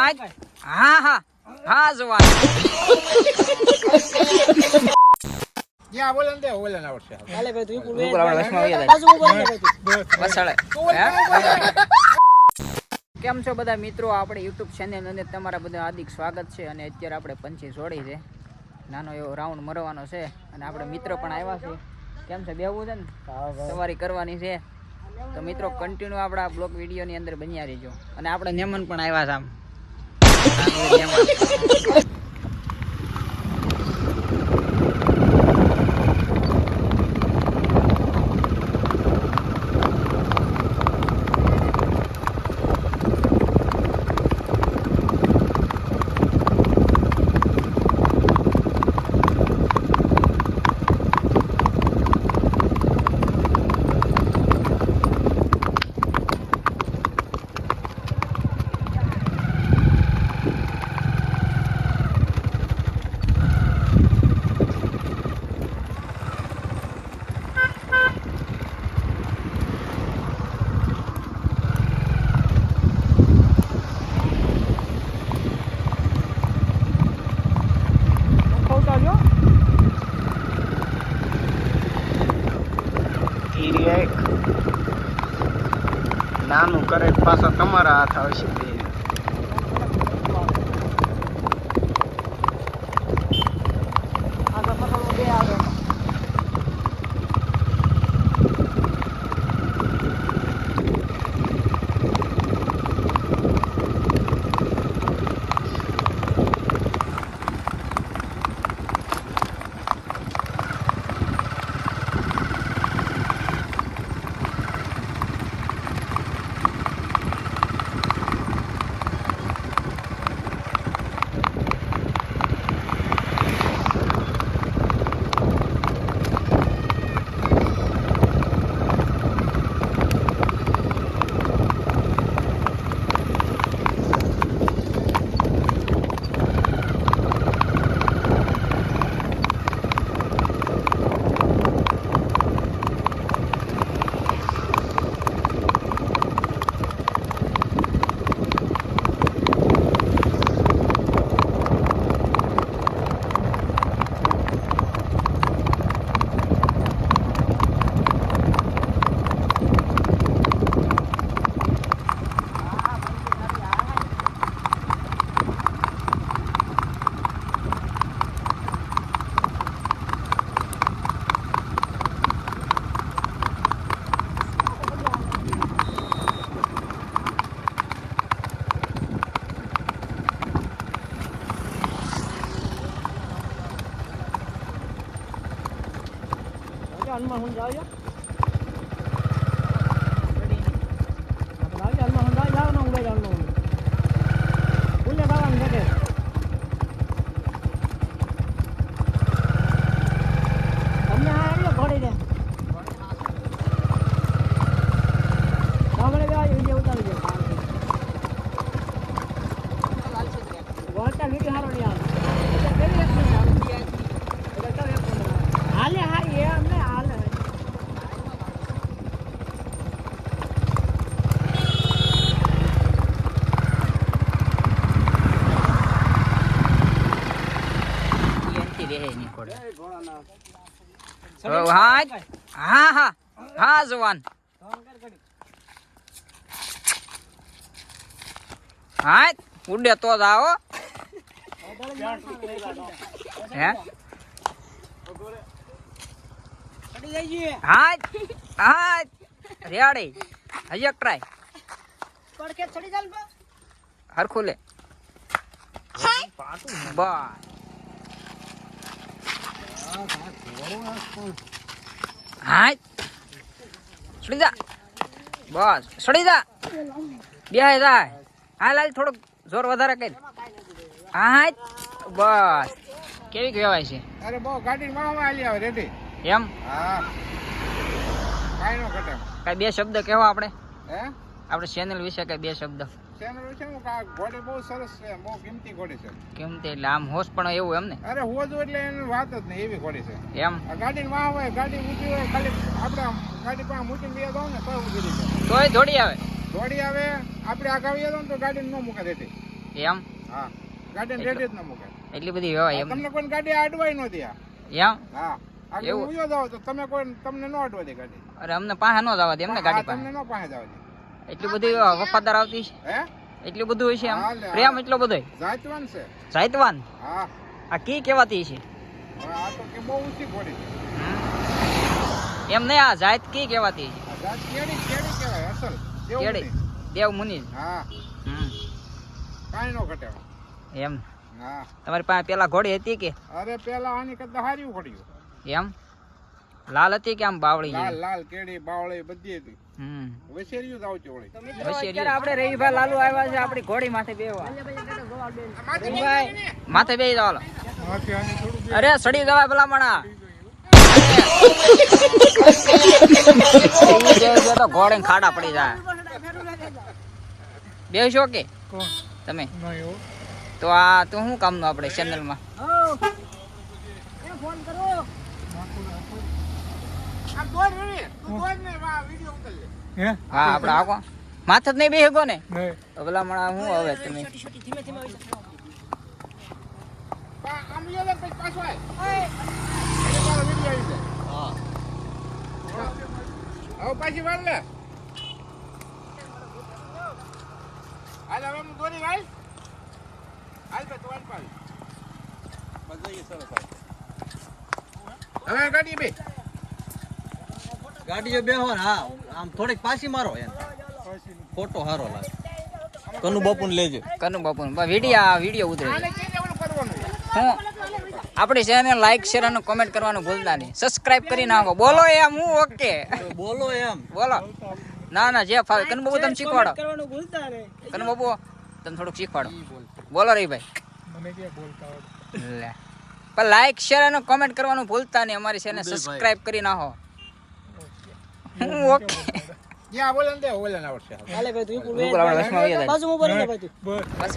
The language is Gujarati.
હા હા હા જવાન યા બોલન દે બોલન આવશે હાલે ભાઈ તું તું બોલ આપણે વસમાં આવી બાજુ ઉભો રહે ભાઈ વસાડે કેમ છો બધા મિત્રો? આપણે યુટ્યુબ ચેનલ અને તમારા બધા હાર્દિક સ્વાગત છે. અને અત્યારે આપણે પંછી છોડી છે, નાનો એવો રાઉન્ડ મરવાનો છે. અને આપણે મિત્ર પણ આવ્યા છે. કેમ છે? બેવું છે ને સવારી કરવાની છે. તો મિત્રો કન્ટિન્યુ આપણા બ્લોગ વિડીયોની અંદર બન્યા રહેજો. અને આપણે નેમન પણ આવ્યા છે. આમ નાનું કરે પાછા તમારા હાથ આવશે. હનુમાન હું જાવ હનુમાન હું જાવ ને ઉભે જાવ ભૂલે બાવાનું ઘટે તમને આવ્યો ઘોડી દે સાંભળે ગયા વિડીયો ઉતારી દે વોલ્ટા વિડીયો હારો નહીં આવે હાલે હા એ અમને હાલે હા હા હા જવાન હા ઉડે તો જ આવો હે હા હા રેડી હજી એક ટ્રાય પડકે ચડી ચાલ હરખું લે બસ હા સડી જા બસ સડી જા બે જાય હા લાલ થોડુંક જોર વધારે કરી હા બસ કેવી કહેવાય છે? અરે બહુ ગાડી માં આલી આવે રેડી એમ હા કાઈ નો ઘટે કઈ બે શબ્દ કહેવો આપણે હે આપણે ચેનલ વિશે કઈ બે શબ્દ ચેનલ વિશે હું કા ઘોડી બહુ સરસ છે, બહુ કિંમતી ઘોડી છે. કેમતે એટલે આમ હોશ પણ એવું એમ ને? અરે હોજો એટલે એની વાત જ નહીં, એવી ઘોડી છે. એમ આ ગાડી માં હોય, ગાડી ઊંચી હોય, ખાલી આપણે ગાડી પાસે મૂકીને બે દઉં ને તો ઊભી રહી જાય. તોય દોડી આવે દોડી આવે આપણે આગાવી દઉં ને તો ગાડી ન મૂકે દેતી એમ હા ગાડી રેડી જ ન મૂકે એટલી બધી વ્યવહાર એમ તમને કોઈ ગાડી અડવાય નહોતી આ એમ હા આગળ એવું? મૂયો જાવ તો તમે કોઈ તમને ન અડવા દે ગાડી અરે અમને પાસે ન જવા દે એમને હા, ગાડી તમને પાસે ન પાસે જવા દે એટલી બધી વફાદાર આવતી છે હે એટલું બધું હોય છે એમ હા, લે, પ્રેમ હા. એટલો બધો જાતવાન છે સાહિત્યવાન હા આ કી કેવાતી છે હવે આ તો કે બહુ ઊંચી ઘોડી છે એમ નહીં આ જાત કી કેવાતી છે આ જાત કેડી કેડી કહેવાય અસલ દેવ કેડી મુનિ. દેવ મુનિ હા હમ કાંઈ ન ઘટે એમ હા તમારી પાસે પેલા ઘોડી હતી કે અરે પેલા આની કરતા હારી ઘોડ્યું એમ લાલ હતી કે આમ બાવળી લાલ જેવી? લાલ કેડી બાવળી બધી હતી હમ વેસેરિયું જ આવતી ઓળી અત્યારે આપણે રવિભાઈ લાલુ આવ્યા છે આપણી ઘોડી માથે બેહવા રવિભાઈ માથે બેહી જાવ અરે સડી જવાય ભલામણા તો ઘોડે ખાડા પડી જાય બેસો કે તમે તો આ તો શું કામનું આપણે ચેનલમાં ફોન કરો આ દોડ રેડી તું દોડ ને વા વિડિયો ઉતાર લે હા આપણે આવો માથે જ નહીં બેહી ગયો ને તો ભલામણા હું હવે તમે ધીમે ધીમે આવી જાઓ. આમ યો લે પછી પાછો આય એ મારો વિડિયો આવી જાય હવે પાછી વાર લે હાલ હવે હું દોરી હાલ હાલ બે તું પાડી બધાય સરસ હવે ગાડી બે ગાડી જો બેહો ને હા આમ થોડીક પાછી મારો એમ ફોટો હારો લાગે કનુ બાપુ ને લેજે કનુ બાપુ વિડીયો ઉતરે આને કેને ઓલું કરવાનું હું આપણી ચેનલ લાઈક શેર અને કોમેન્ટ કરવાનું ભૂલતા નહીં સબસ્ક્રાઇબ કરી નાખો બોલો એમ હું ઓકે બોલો એમ બોલો ના ના જે ફાવે કનુ બાપુ તમે શીખવાડો કરવાનું ભૂલતા રે કનુ બાપુ તમે થોડુંક શીખવાડો બોલો રે ભાઈ મને કે બોલતા લે પણ લાઈક શેર અને કોમેન્ટ કરવાનું ભૂલતા નહીં અમારી ચેનલ સબસ્ક્રાઇબ કરી નાખો હું ઓકે યા બોલન દે ઓલન આવશે હાલે ભાઈ તું આપણે બસમાં આવી જાય બાજુમાં ઉભો રહે ભાઈ તું બસ